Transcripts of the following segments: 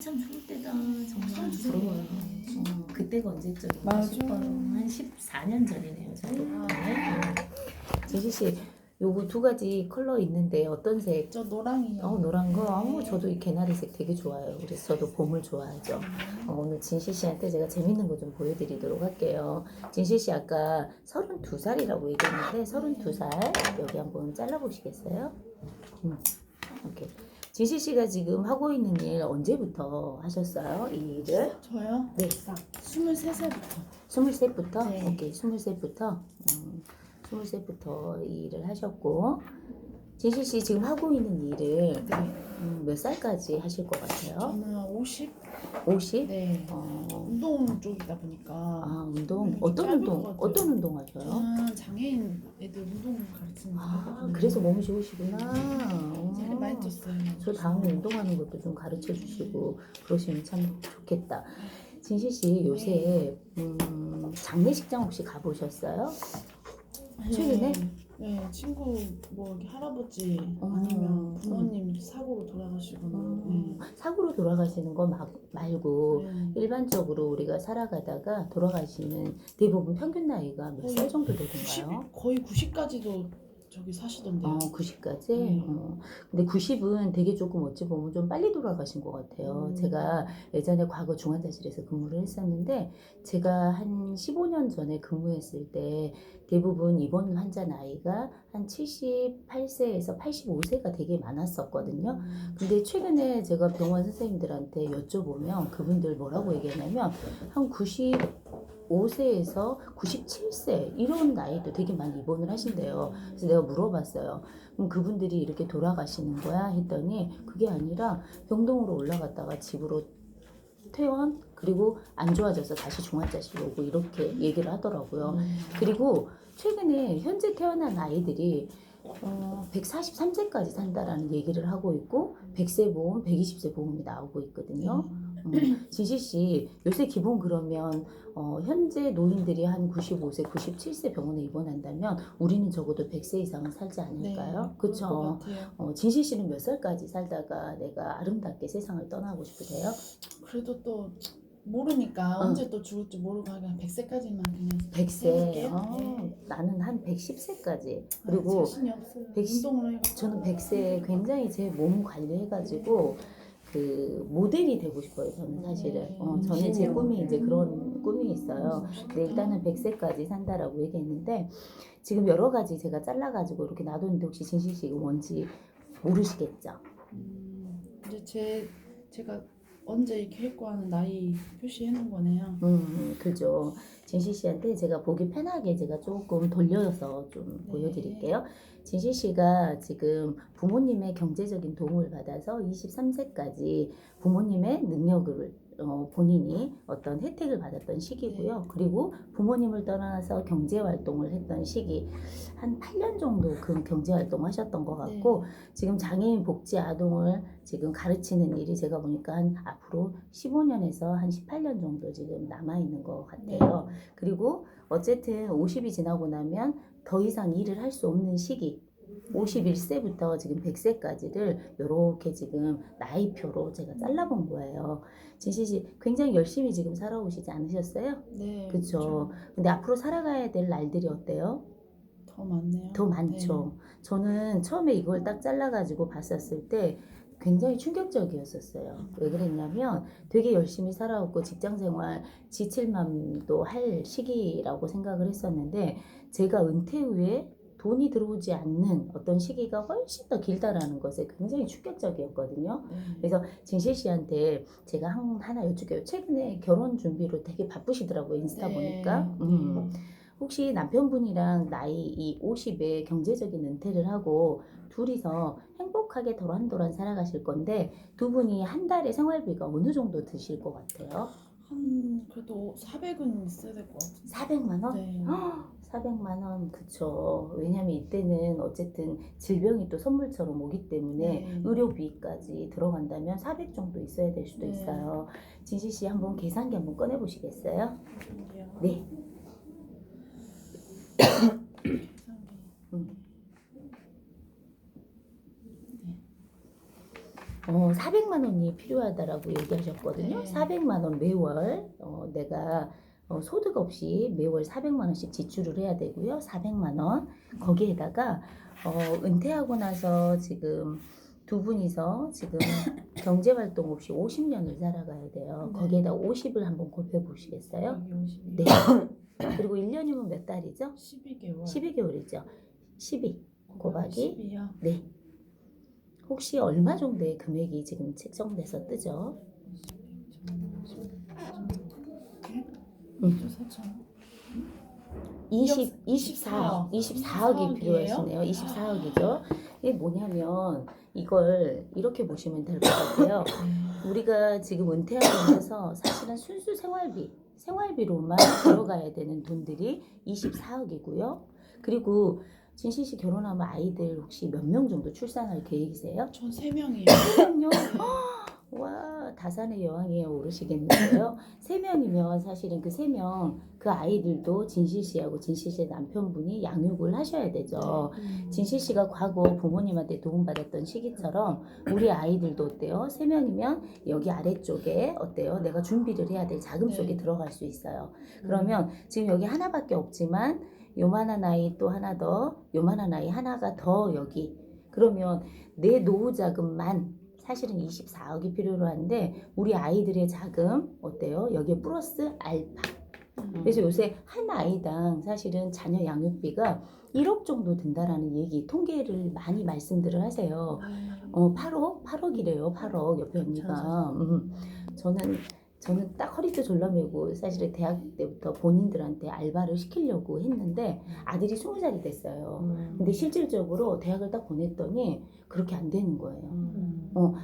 참 좋을 때다. 정말 부러워요. 그때가 언제쯤인가 맞아. 싶어요. 한 14년 전이네요. 저도. 네. 제시씨, 요거 두 가지 컬러 있는데 어떤 색? 저 노랑이요. 노란 거. 저도 이 개나리색 되게 좋아해요. 그래서 저도 봄을 좋아하죠. 오늘 진시씨한테 제가 재밌는 거 좀 보여드리도록 할게요. 진시씨 아까 32살이라고 얘기했는데 32살 여기 한번 잘라보시겠어요? 오케이. 진시씨가 지금 하고 있는 일 언제부터 하셨어요? 이 일을? 저요? 네. 23살부터. 23부터? 네. 오케이. 23부터 23부터 이 일을 하셨고, 진시씨 지금 하고 있는 일을 네. 몇 살까지 하실 것 같아요? 저는 50? 50? 네. 운동 쪽이다 보니까. 운동? 좀 어떤 짧을 운동? 것 같아요. 어떤 운동 하셔요? 저는 장애인 애들 운동 가르치는 거 하거든요. 그래서 몸이 좋으시구나. 살이 많이 쪘어요. 저 다음에 운동하는 것도 좀 가르쳐 주시고 그러시면 참 좋겠다. 진시씨 요새 장례식장 혹시 가보셨어요? 최근에? 네, 친구 뭐 이렇게 할아버지 아니면 부모님 사고로 돌아가시거나. 사고로 돌아가시는 거 말고 네. 일반적으로 우리가 살아가다가 돌아가시는 대부분 평균 나이가 몇 살 정도 되던가요? 거의 90까지도 저기 사시던데요. 90까지? 네. 근데 90은 되게 조금 어찌 보면 좀 빨리 돌아가신 것 같아요. 제가 예전에 과거 중환자실에서 근무를 했었는데, 제가 한 15년 전에 근무했을 때 대부분 입원 환자 나이가 한 78세에서 85세가 되게 많았었거든요. 근데 최근에 제가 병원 선생님들한테 여쭤보면 그분들 뭐라고 얘기하냐면 한 95세에서 97세 이런 나이도 되게 많이 입원을 하신대요. 그래서 내가 물어봤어요. 그럼 그분들이 이렇게 돌아가시는 거야? 했더니 그게 아니라 병동으로 올라갔다가 집으로 퇴원, 그리고 안 좋아져서 다시 중환자실 오고 이렇게 얘기를 하더라고요. 그리고 최근에 현재 태어난 아이들이 143세까지 산다라는 얘기를 하고 있고 100세 보험, 120세 보험이 나오고 있거든요. 진시씨 요새 기본 그러면 현재 노인들이 한 95세, 97세 병원에 입원한다면 우리는 적어도 100세 이상은 살지 않을까요? 네, 그쵸? 진시씨는 몇 살까지 살다가 내가 아름답게 세상을 떠나고 싶으세요? 그래도 또 모르니까 언제 또 죽을지 모르고 그냥 100세까지만 그냥 100세. 해볼게요. 나는 한 110세까지. 그리고 자신이 없어요. 110, 운동을 해가지고. 저는 100세 굉장히 제 몸 관리해가지고 그 모델이 되고 싶어요. 저는 사실은. 저는 제 꿈이 이제 그런 꿈이 있어요. 근데 일단은 100세까지 산다라고 얘기했는데 지금 여러 가지 제가 잘라가지고 이렇게 놔뒀는데 혹시 진실씨 이거 뭔지 모르시겠죠? 이제 제가 언제 이렇게 했고 하는 나이 표시해 놓은 거네요. 그죠. 진시 씨한테 제가 보기 편하게 제가 조금 돌려서 좀 보여드릴게요. 진시 씨가 지금 부모님의 경제적인 도움을 받아서 23세까지 부모님의 능력을 본인이 어떤 혜택을 받았던 시기고요. 그리고 부모님을 떠나서 경제활동을 했던 시기 한 8년 정도 그 경제활동 하셨던 것 같고 지금 장애인 복지 아동을 지금 가르치는 일이 제가 보니까 한 앞으로 15년에서 한 18년 정도 지금 남아있는 것 같아요. 그리고 어쨌든 50이 지나고 나면 더 이상 일을 할 수 없는 시기 51세부터 지금 100세까지를 이렇게 지금 나이표로 제가 잘라본 거예요. 진시씨 굉장히 열심히 지금 살아오시지 않으셨어요? 네. 그쵸. 근데 앞으로 살아가야 될 날들이 어때요? 더 많네요. 더 많죠. 저는 처음에 이걸 딱 잘라가지고 봤었을 때 굉장히 충격적이었었어요. 왜 그랬냐면 되게 열심히 살아왔고 직장생활 지칠맘도 할 시기라고 생각을 했었는데 제가 은퇴 후에 돈이 들어오지 않는 어떤 시기가 훨씬 더 길다라는 것에 굉장히 충격적이었거든요. 그래서 진실 씨한테 제가 하나 여쭐게요. 최근에 결혼 준비로 되게 바쁘시더라고요. 인스타 보니까. 혹시 남편분이랑 나이 이 50에 경제적인 은퇴를 하고 둘이서 행복하게 도란도란 살아가실 건데 두 분이 한 달에 생활비가 어느 정도 드실 것 같아요? 한 그래도 400은 있어야 될 것 같은데. 400만 원? 네. 400만 원, 그쵸. 왜냐면 이때는 어쨌든 질병이 또 선물처럼 오기 때문에 의료비까지 들어간다면 400 정도 있어야 될 수도 있어요. 진시 씨 한번 계산기 한번 꺼내 보시겠어요? 네. 400만 원이 필요하다라고 얘기하셨거든요. 네. 400만 원 매월 내가 소득 없이 매월 400만 원씩 지출을 해야 되고요. 400만 원 거기에다가 은퇴하고 나서 지금 두 분이서 지금 경제 활동 없이 50년을 살아가야 돼요. 네. 거기에다 50을 한번 곱해 보시겠어요? 여기 50이. 네. 그리고 1년이면 몇 달이죠? 12개월. 12개월이죠. 12 곱하기 12요. 네. 혹시 얼마 정도의 금액이 지금 책정돼서 뜨죠? 24억, 24억이 필요하시네요. 24억이죠. 이게 뭐냐면 이걸 이렇게 보시면 될 것 같아요. 우리가 지금 은퇴하고 나서 사실은 순수 생활비로만 들어가야 되는 돈들이 24억이고요. 그리고 진실 씨 결혼하면 아이들 혹시 몇 명 정도 출산할 계획이세요? 전 3명이요. 3명요? 와, 다산의 여왕에 오르시겠는데요. 3명이면 사실은 그 3명, 그 아이들도 진실 씨하고 진실 씨의 남편분이 양육을 하셔야 되죠. 진실 씨가 과거 부모님한테 도움받았던 시기처럼 우리 아이들도 어때요? 3명이면 여기 아래쪽에 어때요? 내가 준비를 해야 될 자금 속에 네. 들어갈 수 있어요. 그러면 지금 여기 하나밖에 없지만 요만한 아이 또 하나 더, 요만한 아이 하나가 더 여기. 그러면 내 노후 자금만 사실은 24억이 필요로 하는데 우리 아이들의 자금 어때요? 여기에 플러스 알파. 그래서 요새 한 아이당 사실은 자녀 양육비가 1억 정도 든다라는 얘기, 통계를 많이 말씀들을 하세요. 8억이래요. 8억 옆에 언니가. 저는 딱 허리도 졸라매고 사실은 대학 때부터 본인들한테 알바를 시키려고 했는데 아들이 20살이 됐어요. 근데 실질적으로 대학을 딱 보냈더니 그렇게 안 되는 거예요.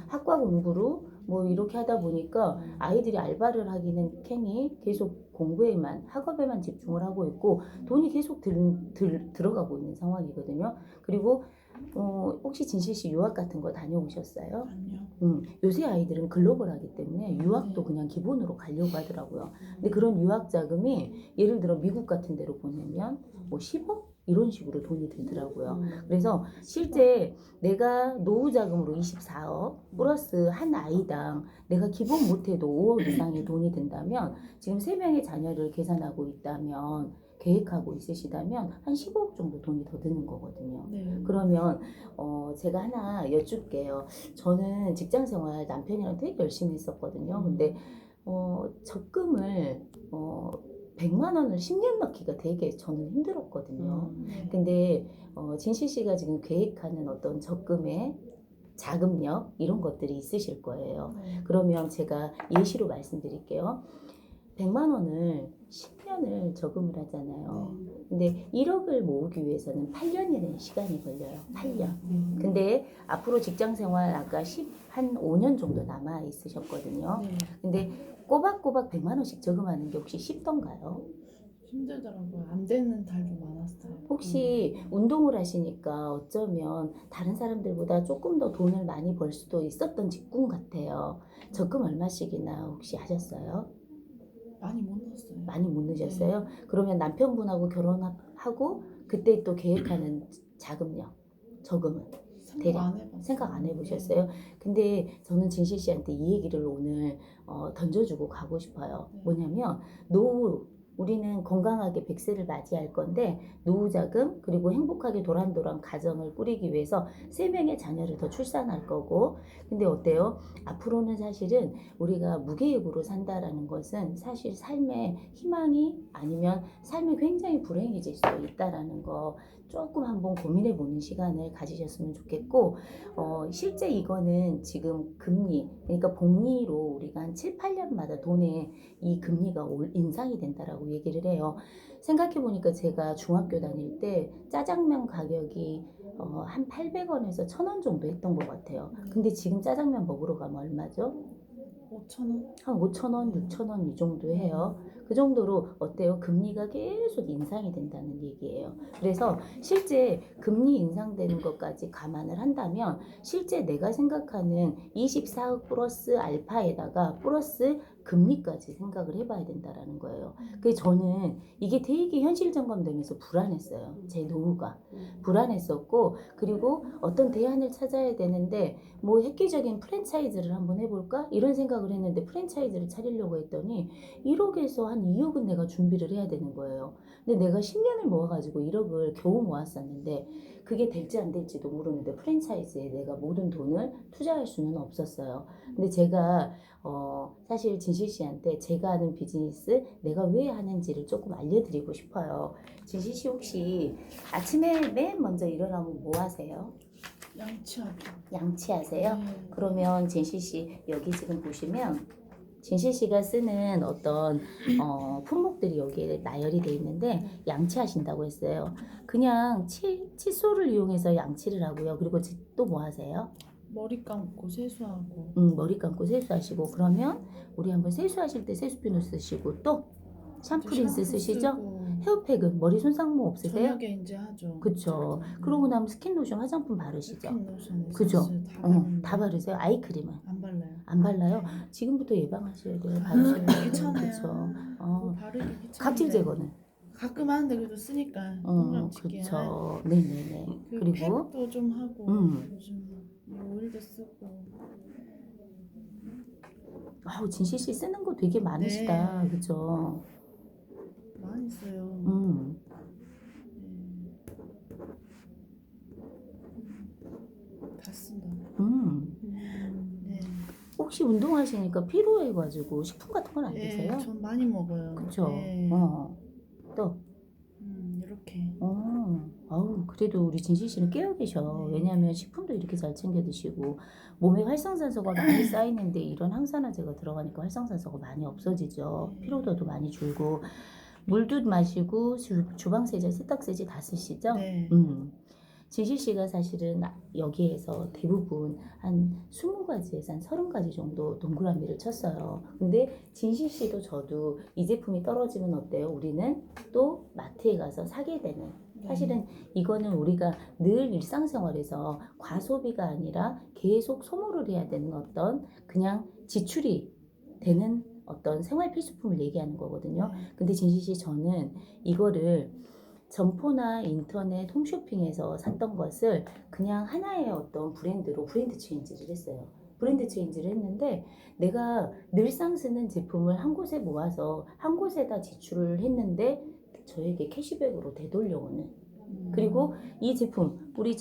학과 공부로 뭐 이렇게 하다 보니까 아이들이 알바를 하기는 괜히 계속 공부에만 학업에만 집중을 하고 있고 돈이 계속 들어가고 있는 상황이거든요. 그리고 혹시 진실 씨 유학 같은 거 다녀오셨어요? 아니요. 요새 아이들은 글로벌하기 때문에 유학도 네. 그냥 기본으로 가려고 하더라고요. 근데 그런 유학 자금이 예를 들어 미국 같은 데로 보내면 뭐 10억? 이런 식으로 돈이 들더라고요. 그래서 실제 내가 노후 자금으로 24억 플러스 한 아이당 내가 기본 못해도 5억 이상의 돈이 든다면 지금 3명의 자녀를 계산하고 있다면 계획하고 있으시다면 한 15억 정도 돈이 더 드는 거거든요. 네. 그러면 제가 하나 여쭐게요. 저는 직장생활 남편이랑 되게 열심히 했었거든요. 근데 적금을 100만 원을 10년 넣기가 되게 저는 힘들었거든요. 네. 근데 진실 씨가 지금 계획하는 어떤 적금의 자금력 이런 것들이 있으실 거예요. 네. 그러면 제가 예시로 말씀드릴게요. 100만 원을 10년을 저금을 하잖아요. 근데 1억을 모으기 위해서는 8년이라는 시간이 걸려요. 8년. 근데 앞으로 직장 생활 아까 한 5년 정도 남아 있으셨거든요. 네. 근데 꼬박꼬박 100만 원씩 저금하는 게 혹시 쉽던가요? 힘들더라고요. 안 되는 달도 많았어요. 혹시 운동을 하시니까 어쩌면 다른 사람들보다 조금 더 돈을 많이 벌 수도 있었던 직군 같아요. 적금 얼마씩이나 혹시 하셨어요? 많이 못 넣었어요. 많이 못 넣으셨어요? 그러면 남편분하고 결혼하고 그때 또 계획하는 자금력, 저금은 생각 안 해봤어요. 생각 안 해보셨어요? 근데 저는 진실 씨한테 이 얘기를 오늘 던져주고 가고 싶어요. 네. 뭐냐면 노후 우리는 건강하게 100세를 맞이할 건데 노후 자금 그리고 행복하게 도란도란 가정을 꾸리기 위해서 3명의 자녀를 더 출산할 거고 근데 어때요? 앞으로는 사실은 우리가 무계획으로 산다라는 것은 사실 삶의 희망이 아니면 삶이 굉장히 불행해질 수 있다라는 거 조금 한번 고민해 보는 시간을 가지셨으면 좋겠고 실제 이거는 지금 금리 그러니까 복리로 우리가 한 7, 8년마다 돈에 이 금리가 인상이 된다라고 얘기를 해요. 생각해 보니까 제가 중학교 다닐 때 짜장면 가격이 한 800원에서 1000원 정도 했던 것 같아요. 근데 지금 짜장면 먹으러 가면 얼마죠? 5,000원? 한 5,000원, 6,000원 이 정도 해요. 그 정도로 어때요? 금리가 계속 인상이 된다는 얘기예요. 그래서 실제 금리 인상되는 것까지 감안을 한다면 실제 내가 생각하는 24억 플러스 알파에다가 플러스 금리까지 생각을 해봐야 된다라는 거예요. 그래서 저는 이게 되게 현실 점검되면서 불안했어요. 제 노후가 불안했었고, 그리고 어떤 대안을 찾아야 되는데 뭐 획기적인 프랜차이즈를 한번 해볼까 이런 생각을 했는데 프랜차이즈를 차리려고 했더니 1억에서 한 2억은 내가 준비를 해야 되는 거예요. 근데 내가 10년을 모아가지고 1억을 겨우 모았었는데 그게 될지 안 될지도 모르는데 프랜차이즈에 내가 모든 돈을 투자할 수는 없었어요. 근데 제가 사실 진실 씨한테 제가 하는 비즈니스 내가 왜 하는지를 조금 알려드리고 싶어요. 진실 씨 혹시 아침에 맨 먼저 일어나면 뭐 하세요? 양치하죠. 양치하세요? 네. 그러면 진실 씨 여기 지금 보시면 진실 씨가 쓰는 어떤 품목들이 여기에 나열이 돼 있는데 양치하신다고 했어요. 그냥 칫솔을 이용해서 양치를 하고요. 그리고 또 뭐 하세요? 머리 감고 세수하고. 머리 감고 세수하시고 그러면 우리 한번 세수하실 때 세수핀을 쓰시고 또 샴푸린스 샴푸 쓰시죠? 쓰고 헤어팩은 머리 손상모 없으세요? 저녁에 이제 하죠. 그쵸. 그러고 나면 스킨로션 화장품 바르시죠? 스킨로션, 그죠? 에센스 다 바르는데 다 바르세요? 아이크림은? 안 발라요. 안 발라요? 네. 지금부터 예방하셔야 돼요. 바르셔야 돼요. 귀찮아요. 그쵸. 뭐 바르기 귀찮은데. 각질 제거는? 가끔 하는데 그래도 쓰니까 동그랗게. 그쵸. 네네네. 그리고 팩도 좀 하고 요즘 뭐 오일도 쓰고. 아우 진실 씨 쓰는 거 되게 많으시다. 네. 그죠? 많이 써요. 음. 다 쓴다. 네. 혹시 운동하시니까 피로해가지고 식품 같은 건 안 드세요? 네, 전 많이 먹어요. 그쵸. 네. 또. 이렇게. 아우, 그래도 우리 진실 씨는 깨어 계셔. 왜냐면 식품도 이렇게 잘 챙겨 드시고, 몸에 활성산소가 많이 쌓이는데 이런 항산화제가 들어가니까 활성산소가 많이 없어지죠. 피로도도 많이 줄고, 물도 마시고, 주방세제, 세탁세제 다 쓰시죠? 네. 진실 씨가 사실은 여기에서 대부분 한 20가지에서 한 30가지 정도 동그라미를 쳤어요. 근데 진실 씨도 저도 이 제품이 떨어지면 어때요? 우리는 또 마트에 가서 사게 되는. 사실은 이거는 우리가 늘 일상생활에서 과소비가 아니라 계속 소모를 해야 되는 어떤 그냥 지출이 되는 어떤 생활 필수품을 얘기하는 거거든요. 근데 진실 씨 저는 이거를 점포나 인터넷 홈쇼핑에서 샀던 것을 그냥 하나의 어떤 브랜드로 브랜드 체인지를 했어요. 브랜드 체인지를 했는데 내가 늘상 쓰는 제품을 한 곳에 모아서 한 곳에다 지출을 했는데 저에게 캐시백으로 되돌려오는. 그리고 이 제품 우리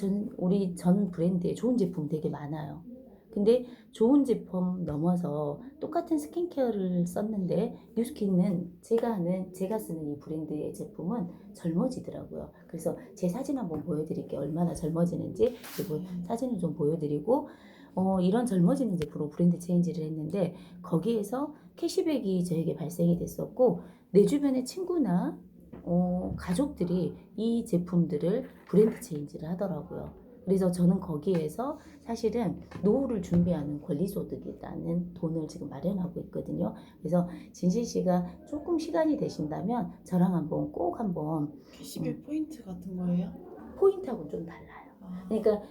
전 브랜드에 좋은 제품 되게 많아요. 근데 좋은 제품 넘어서 똑같은 스킨케어를 썼는데 뉴스킨은 제가 쓰는 이 브랜드의 제품은 젊어지더라고요. 그래서 제 사진 한번 보여드릴게요. 얼마나 젊어지는지. 그리고 사진을 좀 보여드리고 이런 젊어지는 제품으로 브랜드 체인지를 했는데 거기에서 캐시백이 저에게 발생이 됐었고 내 주변의 친구나 가족들이 이 제품들을 브랜드 체인지를 하더라고요. 그래서 저는 거기에서 사실은 노후를 준비하는 권리소득이라는 돈을 지금 마련하고 있거든요. 그래서 진실 씨가 조금 시간이 되신다면 저랑 한번 캐시백 포인트 같은 거예요? 포인트하고는 좀 달라요. 그러니까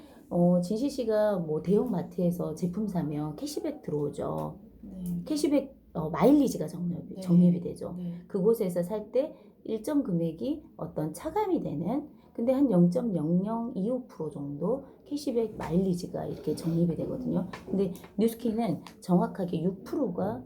진실 씨가 뭐 대형 마트에서 제품 사면 캐시백 들어오죠. 네. 캐시백 마일리지가 적립이 되죠. 네. 그곳에서 살 때 일정 금액이 어떤 차감이 되는 근데 한 0.0025% 정도 캐시백 마일리지가 이렇게 적립이 되거든요. 근데 뉴스킨은 정확하게 6%가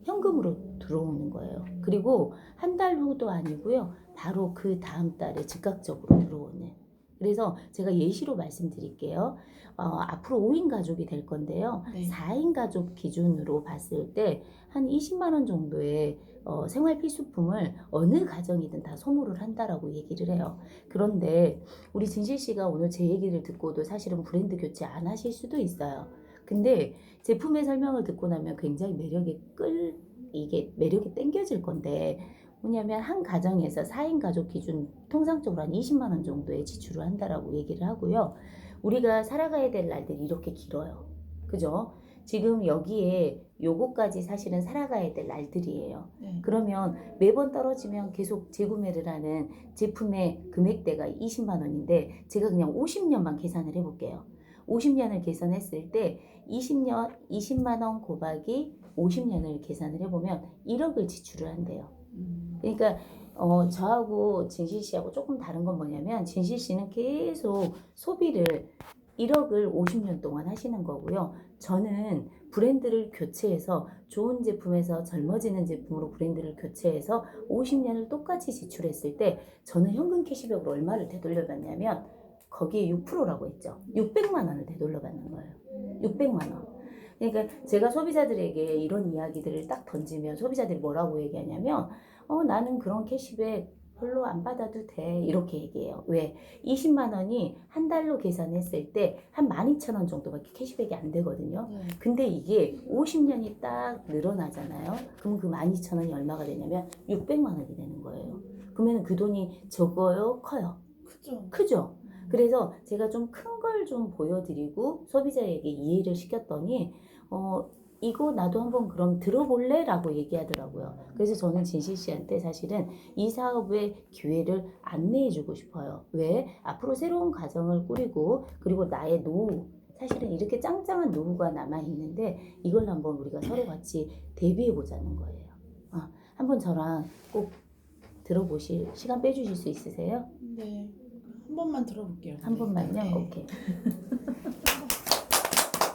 현금으로 들어오는 거예요. 그리고 한 달 후도 아니고요. 바로 그 다음 달에 즉각적으로 들어오는. 그래서 제가 예시로 말씀드릴게요. 앞으로 5인 가족이 될 건데요. 네. 4인 가족 기준으로 봤을 때 한 20만 원 정도의 생활 필수품을 어느 가정이든 다 소모를 한다라고 얘기를 해요. 그런데 우리 진실 씨가 오늘 제 얘기를 듣고도 사실은 브랜드 교체 안 하실 수도 있어요. 근데 제품의 설명을 듣고 나면 굉장히 이게 매력이 땡겨질 건데 뭐냐면 한 가정에서 4인 가족 기준 통상적으로 한 20만 원 정도의 지출을 한다라고 얘기를 하고요. 우리가 살아가야 될 날들이 이렇게 길어요. 그죠? 지금 여기에 요거까지 사실은 살아가야 될 날들이에요. 네. 그러면 매번 떨어지면 계속 재구매를 하는 제품의 금액대가 20만 원인데 제가 그냥 50년만 계산을 해볼게요. 50년을 계산했을 때 20년 20만 원 곱하기 50년을 계산을 해보면 1억을 지출을 한대요. 그러니까 저하고 진실 씨하고 조금 다른 건 뭐냐면 진실 씨는 계속 소비를 1억을 50년 동안 하시는 거고요. 저는 브랜드를 교체해서 좋은 제품에서 젊어지는 제품으로 브랜드를 교체해서 50년을 똑같이 지출했을 때 저는 현금 캐시백으로 얼마를 되돌려받냐면 거기에 6%라고 했죠. 600만 원을 되돌려받는 거예요. 600만 원. 그러니까 제가 소비자들에게 이런 이야기들을 딱 던지면 소비자들이 뭐라고 얘기하냐면 나는 그런 캐시백 별로 안 받아도 돼 이렇게 얘기해요. 왜? 20만 원이 한 달로 계산했을 때 한 12,000원 정도밖에 캐시백이 안 되거든요. 네. 근데 이게 50년이 딱 늘어나잖아요. 그럼 그 12,000원이 얼마가 되냐면 600만 원이 되는 거예요. 그러면 그 돈이 적어요? 커요? 크죠. 크죠? 그래서 제가 좀 큰 걸 좀 보여드리고 소비자에게 이해를 시켰더니 이거 나도 한번 그럼 들어볼래? 라고 얘기하더라고요. 그래서 저는 진실 씨한테 사실은 이 사업의 기회를 안내해주고 싶어요. 왜? 앞으로 새로운 가정을 꾸리고 그리고 나의 노후 사실은 이렇게 짱짱한 노후가 남아있는데 이걸 한번 우리가 서로 같이 대비해보자는 거예요. 한번 저랑 꼭 들어보실 시간 빼주실 수 있으세요? 네. 한 번만 들어볼게요. 한 번만요? 네. 오케이.